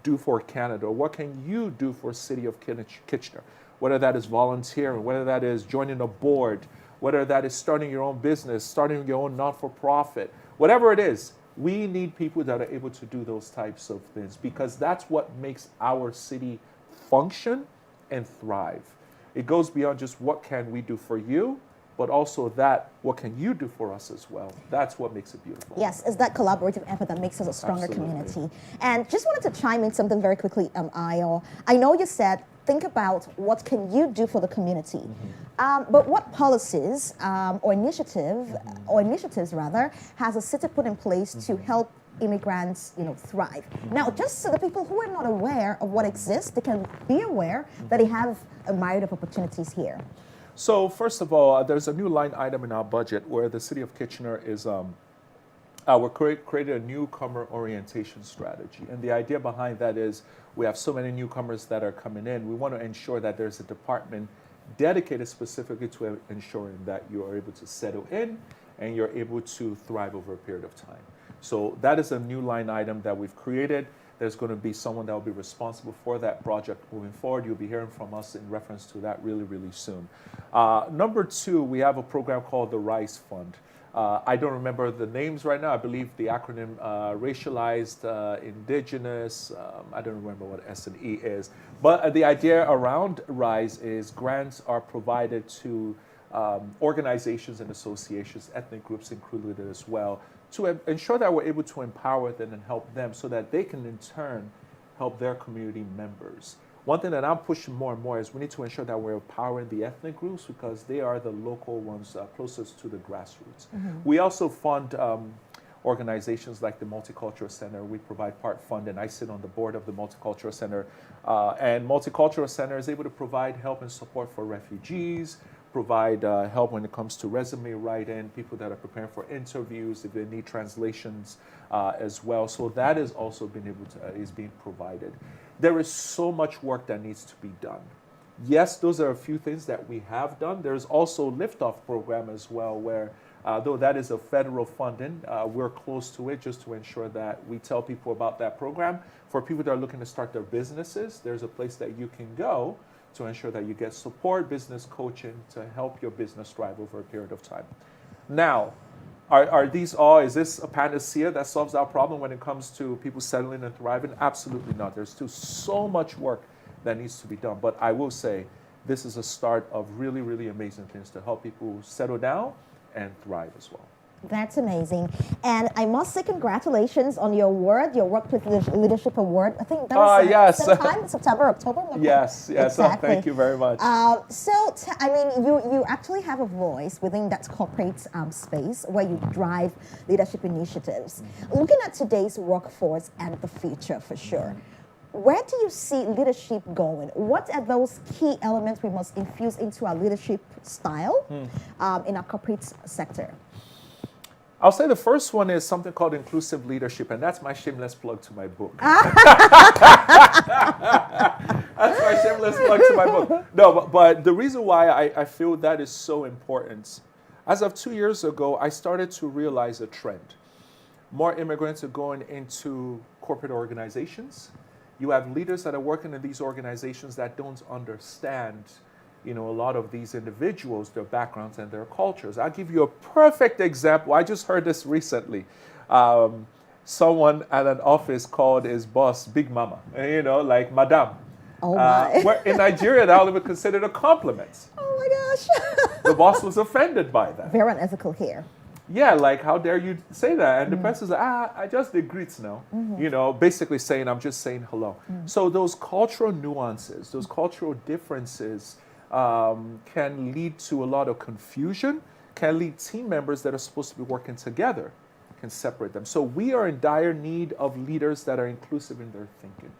do for Canada, or what can you do for city of Kitchener? whether that is volunteering, whether that is joining a board, whether that is starting your own business, starting your own not-for-profit, whatever it is, we need people that are able to do those types of things because that's what makes our city function and thrive. It goes beyond just what can we do for you, but also that what can you do for us as well. That's what makes it beautiful.
Yes, it's that collaborative effort that makes us a stronger
Absolutely.
community. And just wanted to chime in something very quickly, Ayo. I know you said, think about what can you do for the community. But what policies or initiatives rather, has a city put in place to help immigrants, thrive? Now, just so the people who are not aware of what exists, they can be aware that they have a myriad of opportunities here.
So first of all, there's a new line item in our budget where the city of Kitchener is we're created a newcomer orientation strategy. And the idea behind that is we have so many newcomers that are coming in. We want to ensure that there's a department dedicated specifically to ensuring that you are able to settle in and you're able to thrive over a period of time. So that is a new line item that we've created. There's going to be someone that will be responsible for that project moving forward. You'll be hearing from us in reference to that really, really soon. Number two, we have a program called the RISE Fund. I don't remember the names right now. I believe the acronym racialized, indigenous, I don't remember what S&E is. But the idea around RISE is grants are provided to organizations and associations, ethnic groups included as well, to ensure that we're able to empower them and help them so that they can in turn help their community members. One thing that I'm pushing more and more is we need to ensure that we're empowering the ethnic groups because they are the local ones closest to the grassroots. We also fund organizations like the Multicultural Center. We provide part funding. I sit on the board of the Multicultural Center. And Multicultural Center is able to provide help and support for refugees, provide help when it comes to resume writing, people that are preparing for interviews, if they need translations as well. So that is also is being provided. There is so much work that needs to be done. Yes, those are a few things that we have done. There's also Liftoff program as well, where though that is a federal funding, we're close to it just to ensure that we tell people about that program. For people that are looking to start their businesses, there's a place that you can go to ensure that you get support, business coaching to help your business thrive over a period of time. Now, is this a panacea that solves our problem when it comes to people settling and thriving? Absolutely not. There's still so much work that needs to be done. But I will say this is a start of really, really amazing things to help people settle down and thrive as well.
That's amazing. And I must say congratulations on your award, your Workplace Leadership Award. I think that was
yes.
sometime, September, October?
Yes,
Exactly.
Thank you very much.
You actually have a voice within that corporate space where you drive leadership initiatives. Looking at today's workforce and the future for sure, where do you see leadership going? What are those key elements we must infuse into our leadership style in our corporate sector?
I'll say the first one is something called inclusive leadership, and that's my shameless plug to my book. That's my shameless plug to my book. No, but the reason why I feel that is so important, as of 2 years ago, I started to realize a trend. More immigrants are going into corporate organizations. You have leaders that are working in these organizations that don't understand a lot of these individuals, their backgrounds and their cultures. I'll give you a perfect example. I just heard this recently. Someone at an office called his boss Big Mama, like Madame.
Oh my.
Where in Nigeria, that would be considered a compliment.
Oh my gosh.
The boss was offended by that.
Very unethical here.
Yeah, like, how dare you say that? And the person's like, I just did greets now. Basically saying, I'm just saying hello. So those cultural nuances, those cultural differences can lead to a lot of confusion, can lead team members that are supposed to be working together, can separate them. So we are in dire need of leaders that are inclusive in their thinking.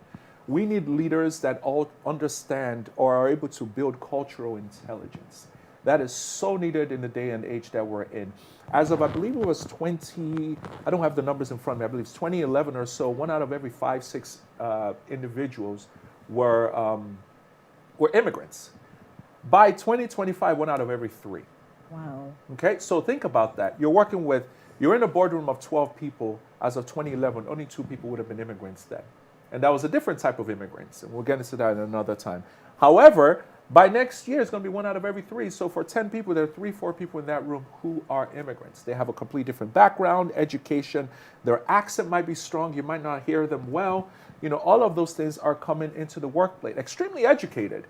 We need leaders that all understand or are able to build cultural intelligence. That is so needed in the day and age that we're in. As of, I believe it was I don't have the numbers in front of me, I believe it's 2011 or so, 1 out of every 5-6 individuals were immigrants. By 2025, 1 out of every 3.
Wow.
Okay, so think about that. You're in a boardroom of 12 people. As of 2011, only 2 people would have been immigrants then. And that was a different type of immigrants. And we'll get into that in another time. However, By next year, it's going to be 1 out of every 3. So for 10 people, there are 3, 4 people in that room who are immigrants. They have a complete different background, education. Their accent might be strong. You might not hear them well. All of those things are coming into the workplace. Extremely educated,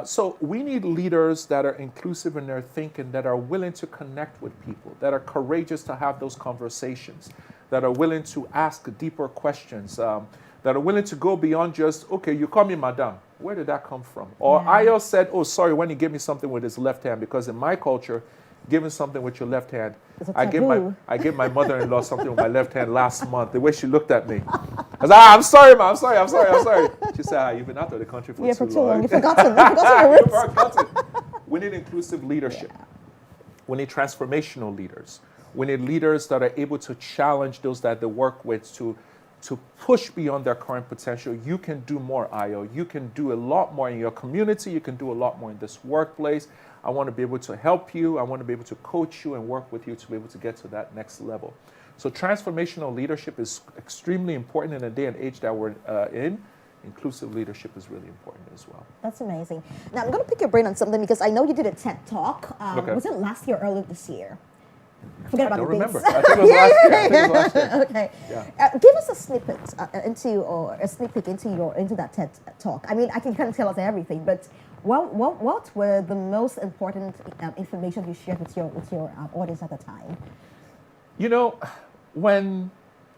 So we need leaders that are inclusive in their thinking, that are willing to connect with people, that are courageous to have those conversations, that are willing to ask deeper questions, that are willing to go beyond just, okay, you call me madame. Where did that come from? Or Ayo said, oh, sorry, when he gave me something with his left hand, because in my culture, giving something with your left hand, I gave my mother-in-law something with my left hand last month. The way she looked at me, I was like, I'm sorry, ma, I'm sorry. She said, you've been out of the country for too long.
You forgot your roots.
Forgotten. We need inclusive leadership. We need transformational leaders. We need leaders that are able to challenge those that they work with to push beyond their current potential. You can do more, Ayo. You can do a lot more in your community. You can do a lot more in this workplace. I want to be able to help you. I want to be able to coach you and work with you to be able to get to that next level. So transformational leadership is extremely important in the day and age that we're in. Inclusive leadership is really important as well.
That's amazing. Now, I'm going to pick your brain on something because I know you did a TED Talk.
Okay.
Was it last year or earlier this year? Forget about
I don't
the
remember.
dates.
I think it was last year.
Okay.
Yeah.
Give us a snippet a sneak peek into that TED Talk. I mean, I can kind of tell us everything, but what were the most important information you shared with your audience at the time?
When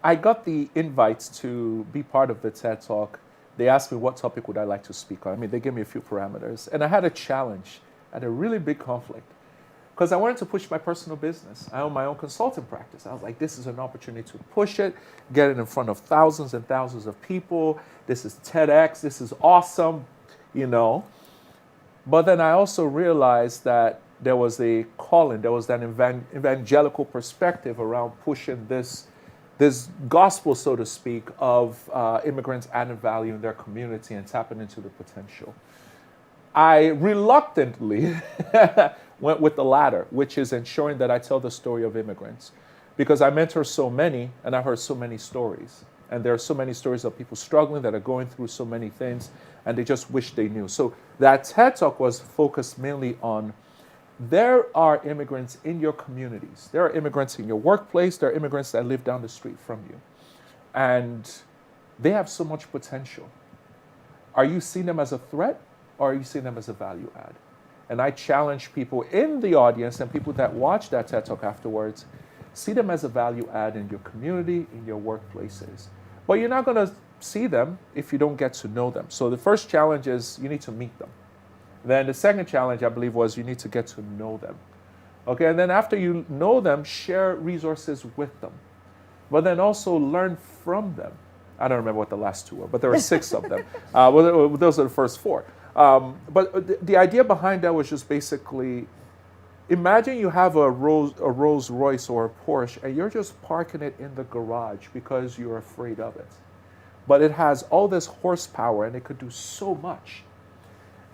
I got the invites to be part of the TED Talk, they asked me what topic would I like to speak on. I mean, they gave me a few parameters, and I had a challenge. I had a really big conflict. Because I wanted to push my personal business. I own my own consulting practice. I was like, this is an opportunity to push it, get it in front of thousands and thousands of people. This is TEDx. This is awesome, But then I also realized that there was a calling. There was that evangelical perspective around pushing this gospel, so to speak, of immigrants adding value in their community and tapping into the potential. I reluctantly went with the latter, which is ensuring that I tell the story of immigrants. Because I mentor so many, and I've heard so many stories. And there are so many stories of people struggling that are going through so many things, and they just wish they knew. So that TED Talk was focused mainly on, there are immigrants in your communities. There are immigrants in your workplace. There are immigrants that live down the street from you. And they have so much potential. Are you seeing them as a threat, or are you seeing them as a value add? And I challenge people in the audience and people that watch that TED Talk afterwards, see them as a value add in your community, in your workplaces. But you're not going to see them if you don't get to know them. So the first challenge is you need to meet them. Then the second challenge, I believe, was you need to get to know them. Okay, and then after you know them, share resources with them. But then also learn from them. I don't remember what the last 2 were, but there were 6 of them. Those are the first 4. But the idea behind that was just basically, imagine you have a Rolls Royce or a Porsche, and you're just parking it in the garage because you're afraid of it. But it has all this horsepower, and it could do so much.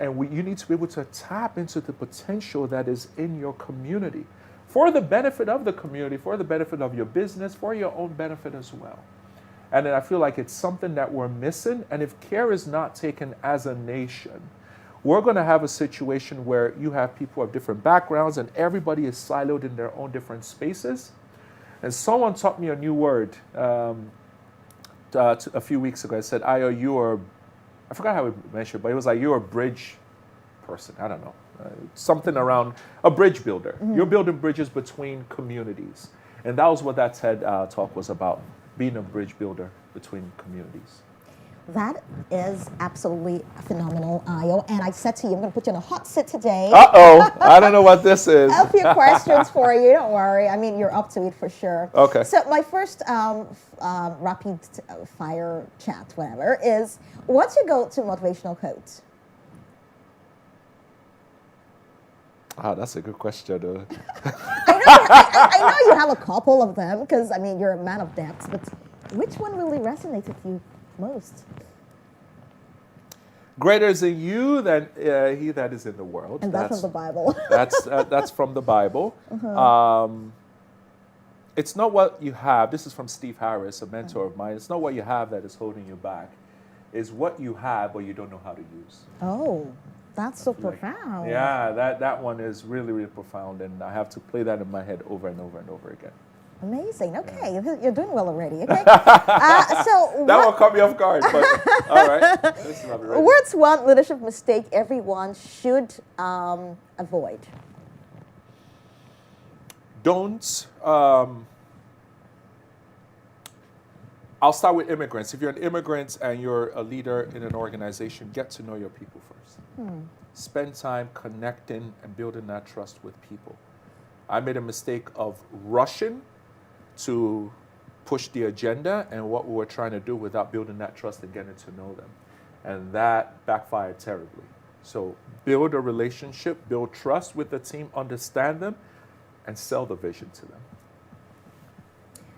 And you need to be able to tap into the potential that is in your community for the benefit of the community, for the benefit of your business, for your own benefit as well. And then I feel like it's something that we're missing. And if care is not taken as a nation, we're going to have a situation where you have people of different backgrounds and everybody is siloed in their own different spaces. And someone taught me a new word a few weeks ago. I said, Ayo, I forgot how we mentioned, but it was like you're a bridge person. I don't know. Something around a bridge builder. Mm-hmm. You're building bridges between communities. And that was what that TED Talk was about, being a bridge builder between communities.
That is absolutely phenomenal, Ayo. And I said to you, I'm going to put you in a hot seat today.
Uh-oh. I don't know what this is.
A few questions for you. Don't worry. I mean, you're up to it for sure.
Okay.
So my first rapid fire chat, whatever, is what's your go-to motivational quote?
That's a good question.
I know you have a couple of them because, I mean, you're a man of depth, but which one really resonates with you most?
Greater is in you than he that is in the world.
And that's from the Bible.
That's from the Bible. Uh-huh. It's not what you have. This is from Steve Harris, a mentor of mine. It's not what you have that is holding you back. is what you have, but you don't know how to use.
Oh, that's so
Like,
profound.
Yeah, that one is really, really profound, and I have to play that in my head over and over and over again.
Amazing. Okay, you're doing well already. Okay.
That one caught me off guard, but all right. Listen, I'll be ready.
What's one leadership mistake everyone should avoid?
Don't. I'll start with immigrants. If you're an immigrant and you're a leader in an organization, get to know your people first. Spend time connecting and building that trust with people. I made a mistake of rushing to push the agenda and what we were trying to do without building that trust and getting to know them. And that backfired terribly. So build a relationship, build trust with the team, understand them, and sell the vision to them.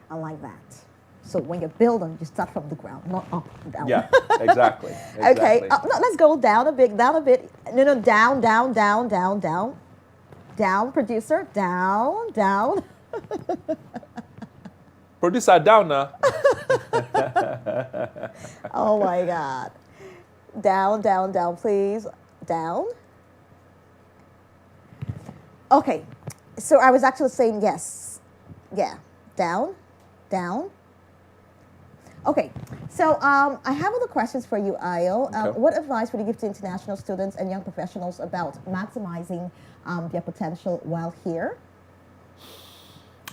I like that. So when you're building, you start from the ground, not up, down.
Yeah, exactly.
Okay,
exactly.
no, let's go down a bit. No, down. Down, producer, down.
Producer down now.
Oh my God. Down, please. Down. Okay, so I was actually saying yes. Yeah, down. Okay, so I have other questions for you, Ayo.
Okay.
What advice would you give to international students and young professionals about maximizing their potential while here?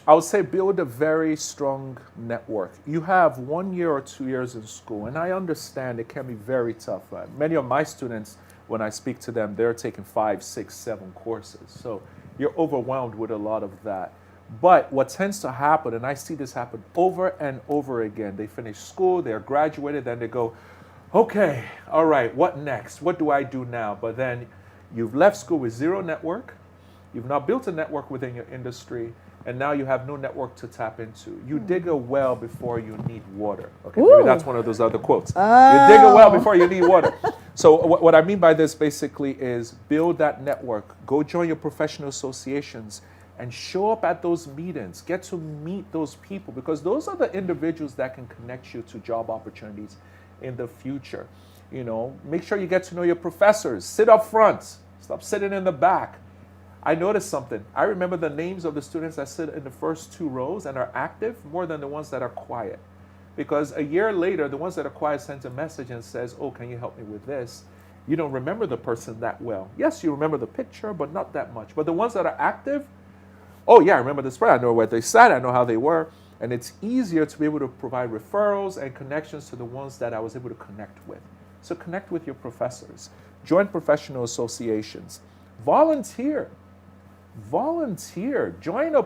I would say build a very strong network. You have 1 year or 2 years in school, and I understand it can be very tough. Many of my students, when I speak to them, they're taking 5, 6, 7 courses. So you're overwhelmed with a lot of that. But what tends to happen, and I see this happen over and over again, they finish school, they're graduated, then they go, okay, all right, what next? What do I do now? But then you've left school with zero network, you've now built a network within your industry, and now you have no network to tap into. You dig a well before you need water. Okay, maybe that's one of those other quotes. You dig a well before you need water. So what I mean by this basically is build that network, go join your professional associations, and show up at those meetings. Get to meet those people, because those are the individuals that can connect you to job opportunities in the future. You know, make sure you get to know your professors. Sit up front. Stop sitting in the back. I noticed something. I remember the names of the students that sit in the first 2 rows and are active more than the ones that are quiet. Because a year later, the ones that are quiet sends a message and says, oh, can you help me with this? You don't remember the person that well. Yes, you remember the picture, but not that much. But the ones that are active, oh yeah, I remember this person. I know where they sat. I know how they were. And it's easier to be able to provide referrals and connections to the ones that I was able to connect with. So connect with your professors. Join professional associations. Volunteer. Join a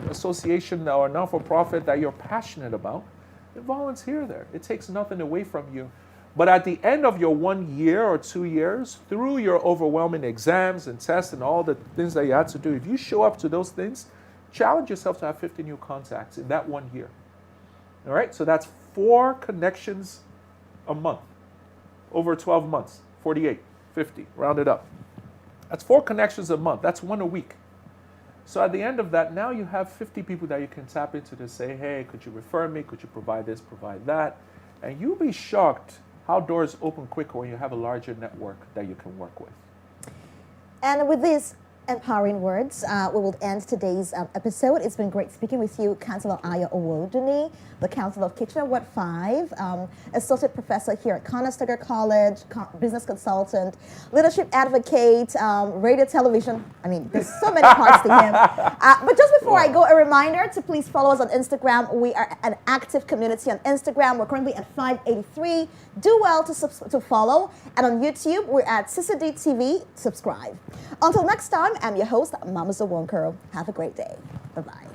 association or a non-for-profit that you're passionate about and volunteer there. It takes nothing away from you. But at the end of your 1 year or 2 years, through your overwhelming exams and tests and all the things that you had to do, if you show up to those things, challenge yourself to have 50 new contacts in that 1 year. All right? So that's 4 connections a month. Over 12 months, 48, 50, round it up. That's 4 connections a month. That's 1 a week. So at the end of that, now you have 50 people that you can tap into to say, hey, could you refer me? Could you provide this, provide that? And you'll be shocked how doors open quicker when you have a larger network that you can work with.
And with these empowering words, we will end today's episode. It's been great speaking with you, Councilor Owodunni, the Councilor of Kitchener Ward 5, Associate Professor here at Conestoga College, Business Consultant, Leadership Advocate, Radio, Television. I mean, there's so many parts to him. But just before I go, a reminder to please follow us on Instagram. We are an active community on Instagram. We're currently at 583. Do well to follow. And on YouTube, we're at CCD TV. Subscribe. Until next time, I'm your host, Mama Zawonkuro. Have a great day. Bye-bye.